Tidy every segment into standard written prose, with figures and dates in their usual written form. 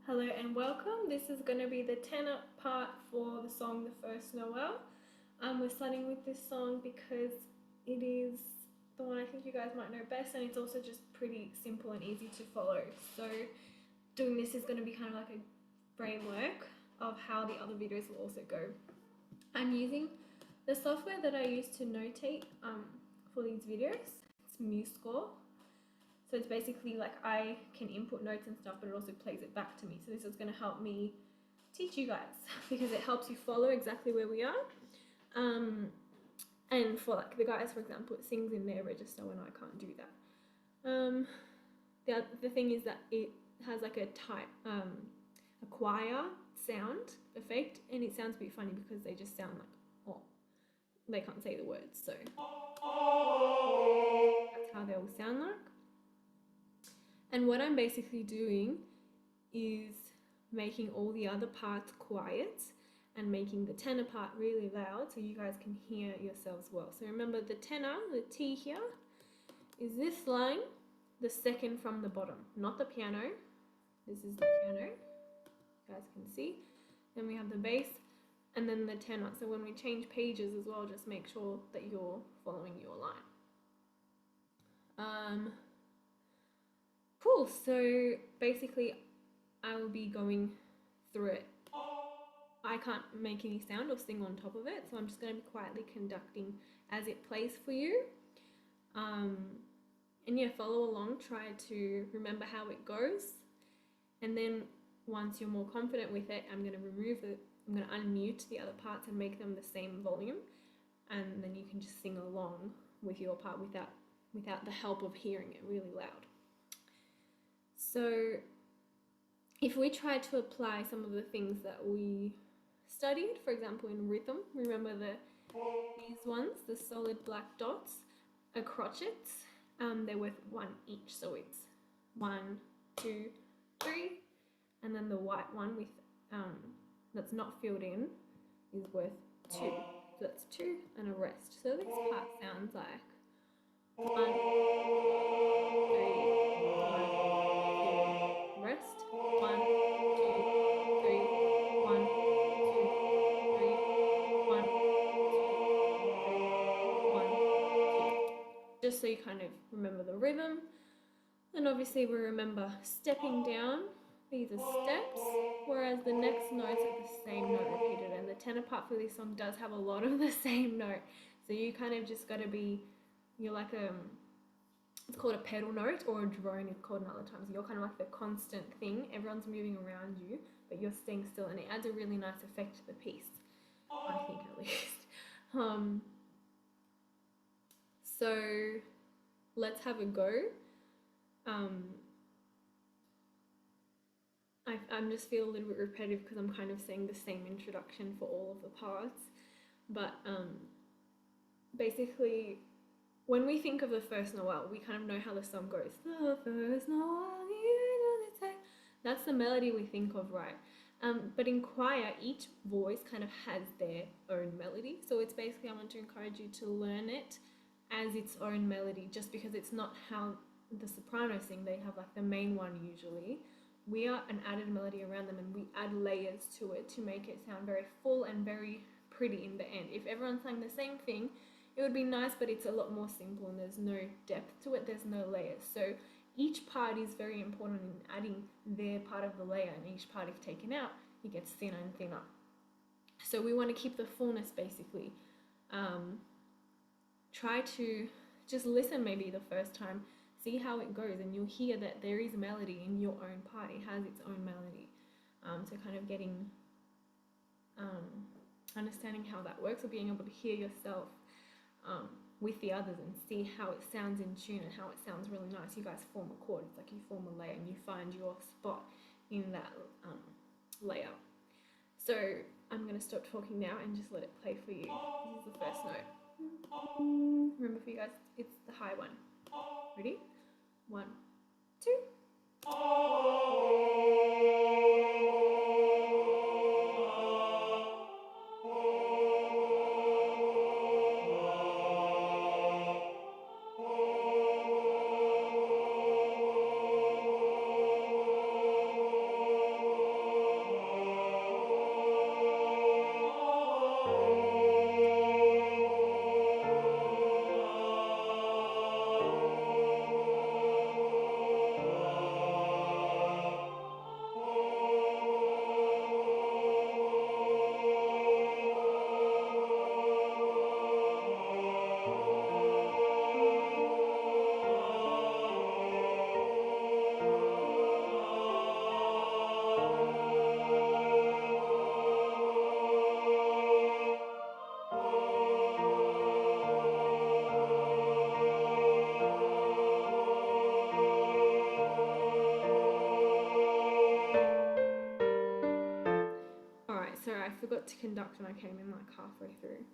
Hello and welcome. This is going to be the tenor part for the song The First Noel. We're starting with this song because it is the one I think you guys might know best, and it's also just pretty simple and easy to follow. So doing this is going to be kind of like a framework of how the other videos will also go. I'm using the software that I use to notate for these videos. It's MuseScore. So it's basically like I can input notes and stuff, but it also plays it back to me. So this is going to help me teach you guys because it helps you follow exactly where we are. And for like the guys, for example, it sings in their register when I can't do that. The thing is that it has like a type, a choir sound effect, and it sounds a bit funny because they just sound like, oh, they can't say the words. So that's how they all sound like. And what I'm basically doing is making all the other parts quiet and making the tenor part really loud so you guys can hear yourselves well. So remember the tenor, the T here, is this line, the second from the bottom, not the piano. This is the piano, you guys can see. Then we have the bass and then the tenor. So when we change pages as well, just make sure that you're following your line. Cool, so basically I will be going through it. I can't make any sound or sing on top of it, so I'm just going to be quietly conducting as it plays for you. And yeah, follow along, try to remember how it goes. And then once you're more confident with it, I'm going to unmute the other parts and make them the same volume. And then you can just sing along with your part without the help of hearing it really loud. So if we try to apply some of the things that we studied, for example in rhythm, remember these ones, the solid black dots are crotchets. They're worth 1 each, so it's 1, 2, 3, and then the white one with that's not filled in is worth 2. So that's 2 and a rest. So this part sounds like 1, 3, 1, 2, rest, 1, 2, 3, 1, 2, 3, 1, 2, 3, 1, 2. Just so you kind of remember the rhythm. And obviously we remember stepping down. These are steps, whereas the next notes are the same note repeated, and the tenor part for this song does have a lot of the same note. So you kind of just got to be, you're like it's called a pedal note, or a drone it's called in other times. You're kind of like the constant thing. Everyone's moving around you, but you're staying still, and it adds a really nice effect to the piece, I think at least. So let's have a go. I'm just feel a little bit repetitive because I'm kind of saying the same introduction for all of the parts, but basically when we think of the first Noel, we kind of know how the song goes. The first Noel, that's the melody we think of, right? But in choir, each voice kind of has their own melody. So it's basically, I want to encourage you to learn it as its own melody, just because it's not how the sopranos sing. They have like the main one usually. We are an added melody around them, and we add layers to it to make it sound very full and very pretty in the end. If everyone sang the same thing, it would be nice, but it's a lot more simple and there's no depth to it, there's no layers. So each part is very important in adding their part of the layer, and each part, if taken out, it gets thinner and thinner. So we want to keep the fullness basically. Try to just listen maybe the first time, see how it goes, and you'll hear that there is melody in your own part. It has its own melody. So kind of getting, understanding how that works, or being able to hear yourself with the others and see how it sounds in tune and how it sounds really nice. You guys form a chord. It's like you form a layer and you find your spot in that layer. So I'm going to stop talking now and just let it play for you. This is the first note. Remember for you guys, it's the high one. Ready? 1, 2. to conduct and I came in like halfway through.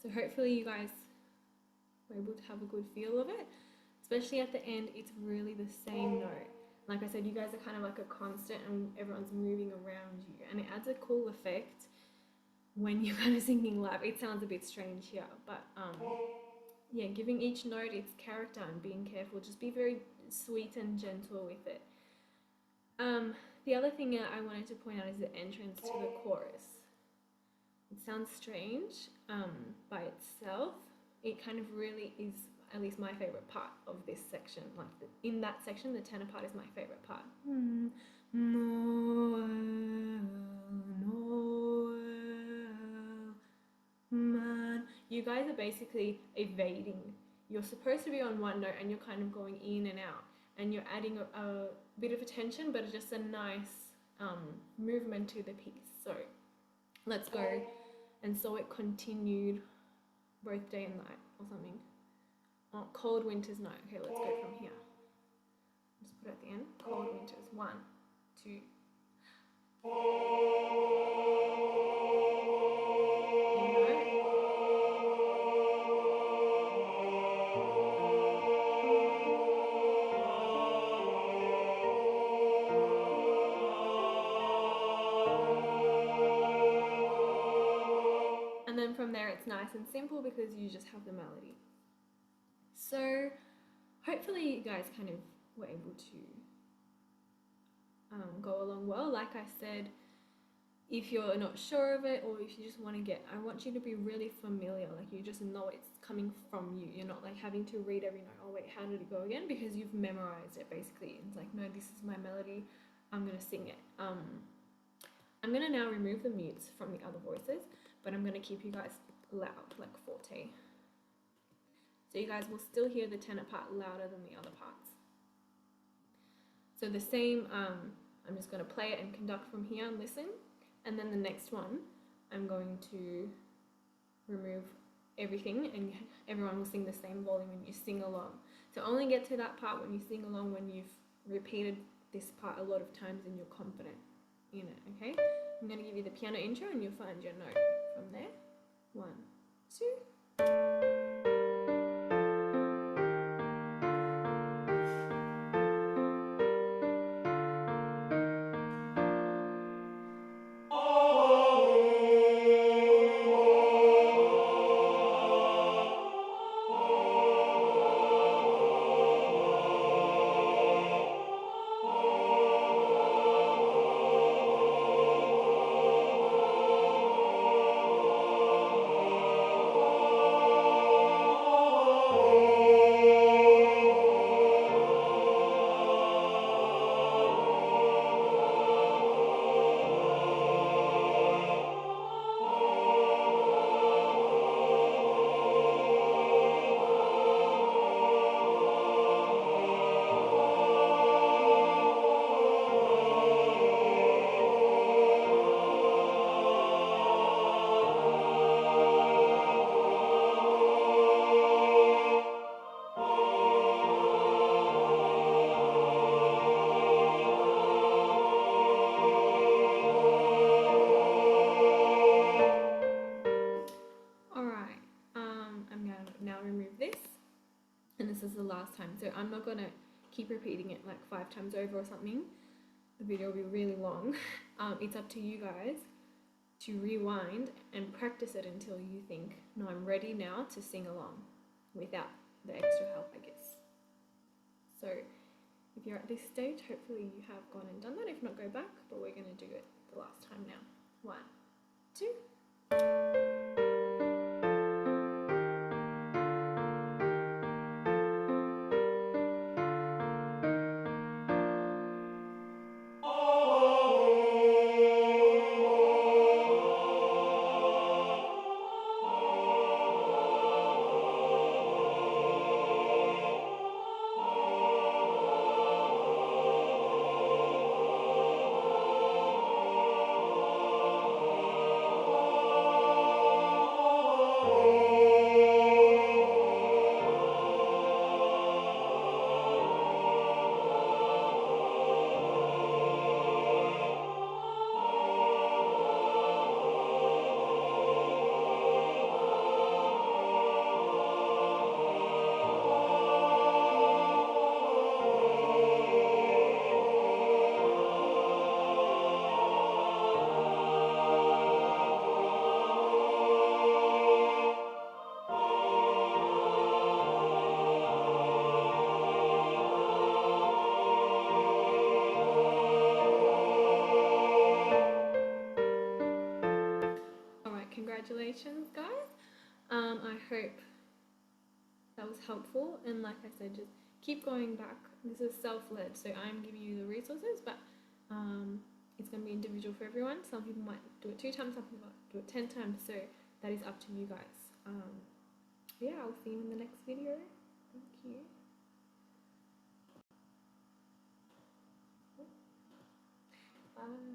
So hopefully you guys were able to have a good feel of it. Especially at the end, it's really the same note. Like I said, you guys are kind of like a constant and everyone's moving around you, and it adds a cool effect when you're kind of singing live. It sounds a bit strange here, but yeah, giving each note its character and being careful. Just be very sweet and gentle with it. The other thing I wanted to point out is the entrance to the chorus. It sounds strange by itself. It kind of really is, at least my favorite part of this section. Like in that section, the tenor part is my favorite part. Noel, Noel, man. You guys are basically evading. You're supposed to be on one note and you're kind of going in and out, and you're adding a bit of attention, but just a nice movement to the piece. So let's go. And so it continued both day and night or something. Oh, cold winter's night. Okay, let's go from here. Just put it at the end. Cold winters. 1, 2. And then from there it's nice and simple because you just have the melody. So hopefully you guys kind of were able to go along well. Like I said, if you're not sure of it, or if you just want to I want you to be really familiar, like you just know it's coming from you. You're not like having to read every note, oh wait, how did it go again? Because you've memorized it basically. It's like, no, this is my melody, I'm gonna sing it. I'm gonna now remove the mutes from the other voices, but I'm gonna keep you guys loud, like forte. So you guys will still hear the tenor part louder than the other parts. So the same, I'm just going to play it and conduct from here and listen. And then the next one, I'm going to remove everything and everyone will sing the same volume when you sing along. So only get to that part when you sing along when you've repeated this part a lot of times and you're confident in it, okay? I'm going to give you the piano intro and you'll find your note from there. 1, 2. This is the last time, so I'm not gonna keep repeating it like 5 times over or something. The video will be really long. It's up to you guys to rewind and practice it until you think, no, I'm ready now to sing along without the extra help, I guess. So if you're at this stage, hopefully you have gone and done that. If not, go back, but we're gonna do it the last time now. 1, 2. I hope that was helpful, and like I said, just keep going back. This is self-led, so I'm giving you the resources, but it's going to be individual for everyone. Some people might do it 2 times, some people might do it 10 times, so that is up to you guys. Yeah, I'll see you in the next video. Thank you. Bye.